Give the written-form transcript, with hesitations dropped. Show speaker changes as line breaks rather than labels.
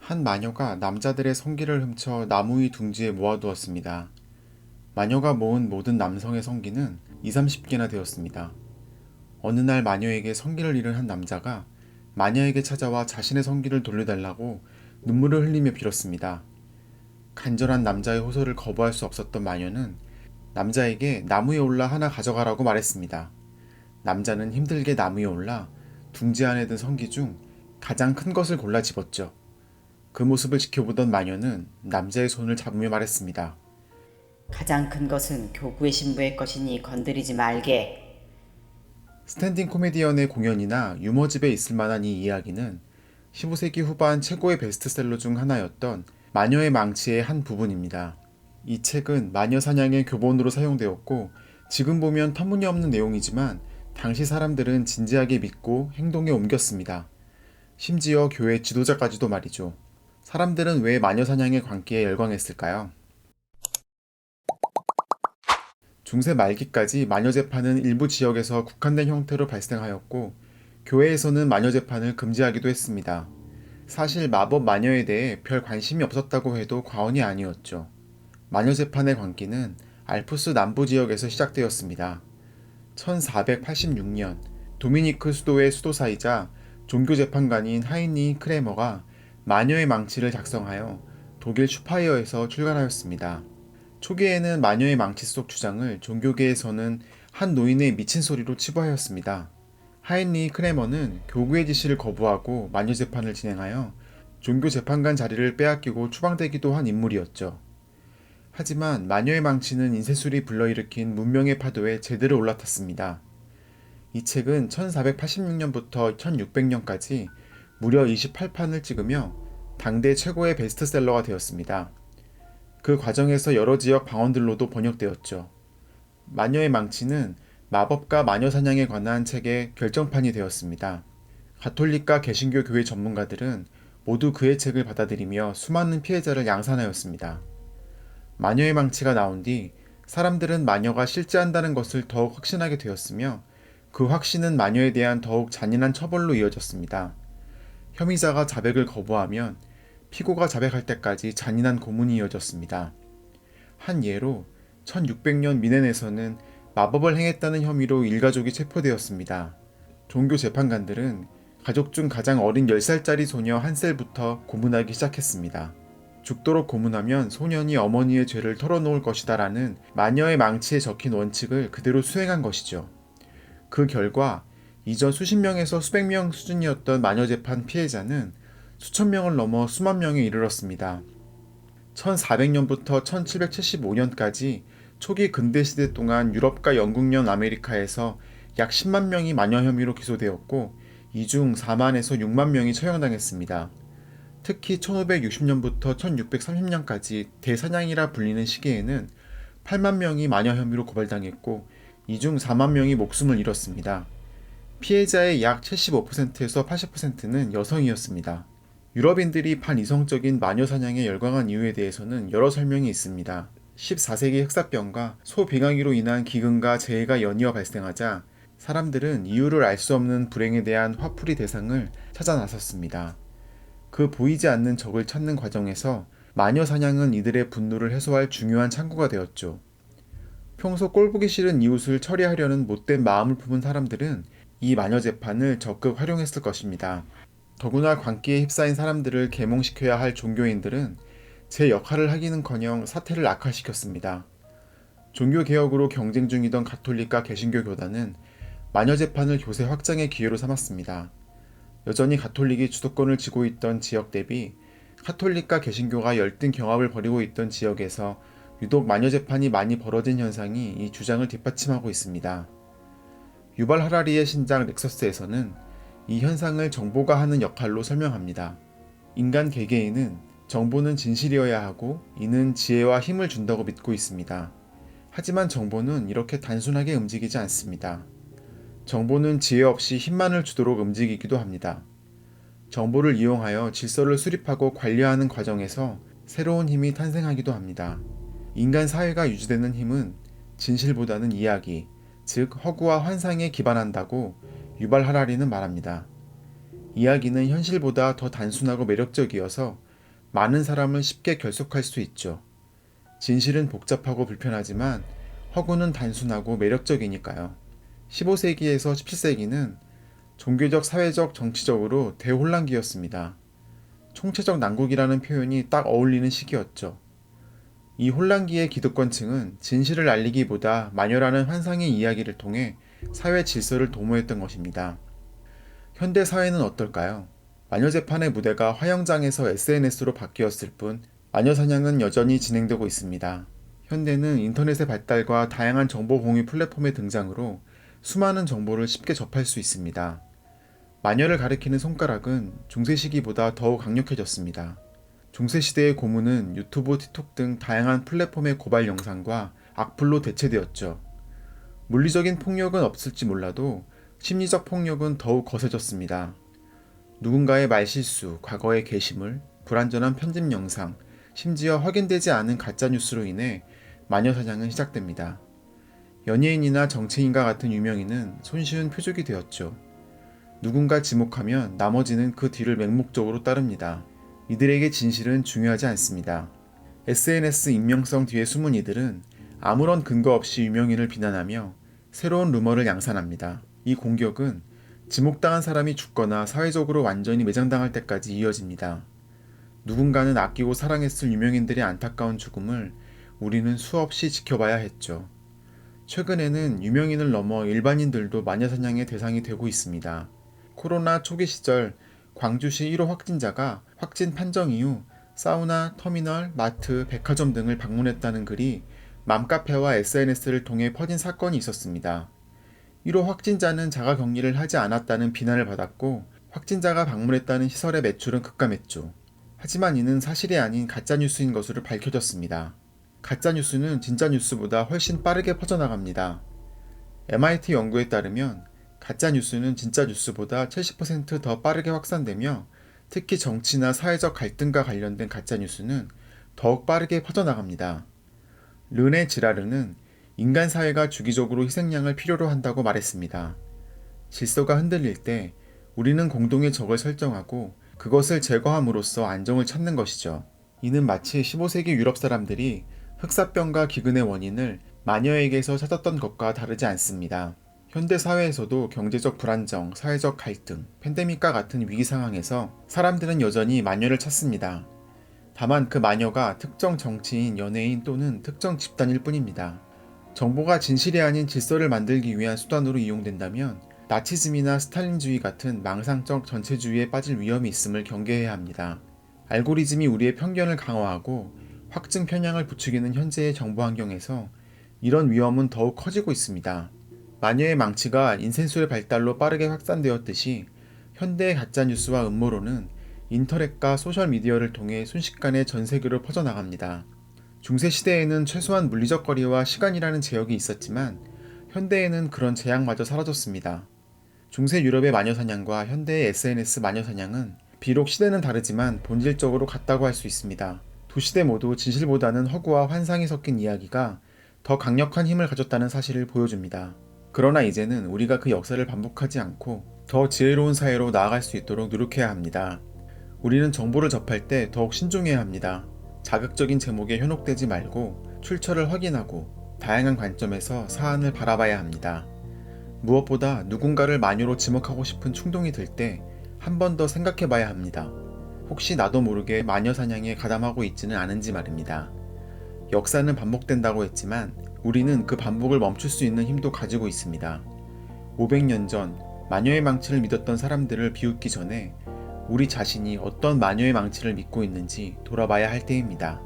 한 마녀가 남자들의 성기를 훔쳐 나무 위 둥지에 모아두었습니다. 마녀가 모은 모든 남성의 성기는 2, 30개나 되었습니다. 어느 날 마녀에게 성기를 잃은 한 남자가 마녀에게 찾아와 자신의 성기를 돌려달라고 눈물을 흘리며 빌었습니다. 간절한 남자의 호소를 거부할 수 없었던 마녀는 남자에게 나무 위에 올라 하나 가져가라고 말했습니다. 남자는 힘들게 나무 위에 올라 둥지 안에 든 성기 중 가장 큰 것을 골라 집었죠. 그 모습을 지켜보던 마녀는 남자의 손을 잡으며 말했습니다.
가장 큰 것은 교구의 신부의 것이니 건드리지 말게.
스탠딩 코미디언의 공연이나 유머집에 있을 만한 이 이야기는 15세기 후반 최고의 베스트셀러 중 하나였던 마녀의 망치의 한 부분입니다. 이 책은 마녀 사냥의 교본으로 사용되었고 지금 보면 터무니없는 내용이지만 당시 사람들은 진지하게 믿고 행동에 옮겼습니다. 심지어 교회 지도자까지도 말이죠. 사람들은 왜 마녀 사냥의 광기에 열광했을까요? 중세 말기까지 마녀 재판은 일부 지역에서 국한된 형태로 발생하였고 교회에서는 마녀 재판을 금지하기도 했습니다. 사실 마법 마녀에 대해 별 관심이 없었다고 해도 과언이 아니었죠. 마녀 재판의 광기는 알프스 남부 지역에서 시작되었습니다. 1486년 도미니크 수도의 수도사이자 종교 재판관인 하이니 크레머가 마녀의 망치를 작성하여 독일 슈파이어에서 출간하였습니다. 초기에는 마녀의 망치 속 주장을 종교계에서는 한 노인의 미친 소리로 치부하였습니다. 하인리 크레머는 교구의 지시를 거부하고 마녀 재판을 진행하여 종교 재판관 자리를 빼앗기고 추방되기도 한 인물이었죠. 하지만 마녀의 망치는 인쇄술이 불러일으킨 문명의 파도에 제대로 올라탔습니다. 이 책은 1486년부터 1600년까지 무려 28판을 찍으며 당대 최고의 베스트셀러가 되었습니다. 그 과정에서 여러 지역 방언들로도 번역되었죠. 마녀의 망치는 마법과 마녀 사냥에 관한 책의 결정판이 되었습니다. 가톨릭과 개신교 교회 전문가들은 모두 그의 책을 받아들이며 수많은 피해자를 양산하였습니다. 마녀의 망치가 나온 뒤 사람들은 마녀가 실제한다는 것을 더욱 확신하게 되었으며 그 확신은 마녀에 대한 더욱 잔인한 처벌로 이어졌습니다. 혐의자가 자백을 거부하면 피고가 자백할 때까지 잔인한 고문이 이어졌습니다. 한 예로 1600년 미넨에서는 마법을 행했다는 혐의로 일가족이 체포되었습니다. 종교 재판관들은 가족 중 가장 어린 10살짜리 소녀 한셀부터 고문하기 시작했습니다. 죽도록 고문하면 소년이 어머니의 죄를 털어놓을 것이다라는 마녀의 망치에 적힌 원칙을 그대로 수행한 것이죠. 그 결과 이전 수십 명에서 수백 명 수준이었던 마녀 재판 피해자는 수천 명을 넘어 수만 명에 이르렀습니다. 1400년부터 1775년까지 초기 근대시대 동안 유럽과 영국령 아메리카에서 약 10만 명이 마녀 혐의로 기소되었고 이 중 4만에서 6만 명이 처형당했습니다. 특히 1560년부터 1630년까지 대사냥이라 불리는 시기에는 8만 명이 마녀 혐의로 고발당했고 이 중 4만 명이 목숨을 잃었습니다. 피해자의 약 75%에서 80%는 여성이었습니다. 유럽인들이 반이성적인 마녀 사냥에 열광한 이유에 대해서는 여러 설명이 있습니다. 14세기 흑사병과 소빙하기로 인한 기근과 재해가 연이어 발생하자 사람들은 이유를 알 수 없는 불행에 대한 화풀이 대상을 찾아 나섰습니다. 그 보이지 않는 적을 찾는 과정에서 마녀 사냥은 이들의 분노를 해소할 중요한 창구가 되었죠. 평소 꼴보기 싫은 이웃을 처리하려는 못된 마음을 품은 사람들은 이 마녀 재판을 적극 활용했을 것입니다. 더구나 광기에 휩싸인 사람들을 계몽시켜야 할 종교인들은 제 역할을 하기는커녕 사태를 악화시켰습니다. 종교개혁으로 경쟁 중이던 가톨릭과 개신교 교단은 마녀 재판을 교세 확장의 기회로 삼았습니다. 여전히 가톨릭이 주도권을 쥐고 있던 지역 대비 가톨릭과 개신교가 열띤 경합을 벌이고 있던 지역에서 유독 마녀 재판이 많이 벌어진 현상이 이 주장을 뒷받침하고 있습니다. 유발 하라리의 신작 넥서스에서는 이 현상을 정보가 하는 역할로 설명합니다. 인간 개개인은 정보는 진실이어야 하고 이는 지혜와 힘을 준다고 믿고 있습니다. 하지만 정보는 이렇게 단순하게 움직이지 않습니다. 정보는 지혜 없이 힘만을 주도록 움직이기도 합니다. 정보를 이용하여 질서를 수립하고 관리하는 과정에서 새로운 힘이 탄생하기도 합니다. 인간 사회가 유지되는 힘은 진실보다는 이야기, 즉 허구와 환상에 기반한다고 유발 하라리는 말합니다. 이야기는 현실보다 더 단순하고 매력적이어서 많은 사람을 쉽게 결속할 수 있죠. 진실은 복잡하고 불편하지만 허구는 단순하고 매력적이니까요. 15세기에서 17세기는 종교적, 사회적, 정치적으로 대혼란기였습니다. 총체적 난국이라는 표현이 딱 어울리는 시기였죠. 이 혼란기의 기득권층은 진실을 알리기보다 마녀라는 환상의 이야기를 통해 사회 질서를 도모했던 것입니다. 현대 사회는 어떨까요? 마녀 재판의 무대가 화영장에서 SNS로 바뀌었을 뿐 마녀 사냥은 여전히 진행되고 있습니다. 현대는 인터넷의 발달과 다양한 정보 공유 플랫폼의 등장으로 수많은 정보를 쉽게 접할 수 있습니다. 마녀를 가리키는 손가락은 중세 시기보다 더욱 강력해졌습니다. 중세시대의 고문은 유튜브, 틱톡 등 다양한 플랫폼의 고발 영상과 악플로 대체되었죠. 물리적인 폭력은 없을지 몰라도 심리적 폭력은 더욱 거세졌습니다. 누군가의 말실수, 과거의 게시물, 불완전한 편집 영상, 심지어 확인되지 않은 가짜뉴스로 인해 마녀 사냥은 시작됩니다. 연예인이나 정치인과 같은 유명인은 손쉬운 표적이 되었죠. 누군가 지목하면 나머지는 그 뒤를 맹목적으로 따릅니다. 이들에게 진실은 중요하지 않습니다. SNS 익명성 뒤에 숨은 이들은 아무런 근거 없이 유명인을 비난하며 새로운 루머를 양산합니다. 이 공격은 지목당한 사람이 죽거나 사회적으로 완전히 매장당할 때까지 이어집니다. 누군가는 아끼고 사랑했을 유명인들의 안타까운 죽음을 우리는 수없이 지켜봐야 했죠. 최근에는 유명인을 넘어 일반인들도 마녀사냥의 대상이 되고 있습니다. 코로나 초기 시절 광주시 1호 확진자가 확진 판정 이후 사우나, 터미널, 마트, 백화점 등을 방문했다는 글이 맘카페와 SNS를 통해 퍼진 사건이 있었습니다. 1호 확진자는 자가격리를 하지 않았다는 비난을 받았고 확진자가 방문했다는 시설의 매출은 급감했죠. 하지만 이는 사실이 아닌 가짜뉴스인 것으로 밝혀졌습니다. 가짜뉴스는 진짜 뉴스보다 훨씬 빠르게 퍼져나갑니다. MIT 연구에 따르면 가짜뉴스는 진짜 뉴스보다 70% 더 빠르게 확산되며 특히 정치나 사회적 갈등과 관련된 가짜뉴스는 더욱 빠르게 퍼져나갑니다. 르네 지라르는 인간 사회가 주기적으로 희생양을 필요로 한다고 말했습니다. 질서가 흔들릴 때 우리는 공동의 적을 설정하고 그것을 제거함으로써 안정을 찾는 것이죠. 이는 마치 15세기 유럽 사람들이 흑사병과 기근의 원인을 마녀에게서 찾았던 것과 다르지 않습니다. 현대 사회에서도 경제적 불안정, 사회적 갈등, 팬데믹과 같은 위기 상황에서 사람들은 여전히 마녀를 찾습니다. 다만 그 마녀가 특정 정치인, 연예인 또는 특정 집단일 뿐입니다. 정보가 진실이 아닌 질서를 만들기 위한 수단으로 이용된다면 나치즘이나 스탈린주의 같은 망상적 전체주의에 빠질 위험이 있음을 경계해야 합니다. 알고리즘이 우리의 편견을 강화하고 확증 편향을 부추기는 현재의 정보 환경에서 이런 위험은 더욱 커지고 있습니다. 마녀의 망치가 인센술의 발달로 빠르게 확산되었듯이 현대의 가짜뉴스와 음모론은 인터넷과 소셜미디어를 통해 순식간에 전 세계로 퍼져나갑니다. 중세시대에는 최소한 물리적 거리와 시간이라는 제약이 있었지만 현대에는 그런 제약마저 사라졌습니다. 중세 유럽의 마녀사냥과 현대의 SNS 마녀사냥은 비록 시대는 다르지만 본질적으로 같다고 할 수 있습니다. 두 시대 모두 진실보다는 허구와 환상이 섞인 이야기가 더 강력한 힘을 가졌다는 사실을 보여줍니다. 그러나 이제는 우리가 그 역사를 반복하지 않고 더 지혜로운 사회로 나아갈 수 있도록 노력해야 합니다. 우리는 정보를 접할 때 더욱 신중해야 합니다. 자극적인 제목에 현혹되지 말고 출처를 확인하고 다양한 관점에서 사안을 바라봐야 합니다. 무엇보다 누군가를 마녀로 지목하고 싶은 충동이 들 때 한 번 더 생각해 봐야 합니다. 혹시 나도 모르게 마녀 사냥에 가담하고 있지는 않은지 말입니다. 역사는 반복된다고 했지만 우리는 그 반복을 멈출 수 있는 힘도 가지고 있습니다. 500년 전 마녀의 망치를 믿었던 사람들을 비웃기 전에 우리 자신이 어떤 마녀의 망치를 믿고 있는지 돌아봐야 할 때입니다.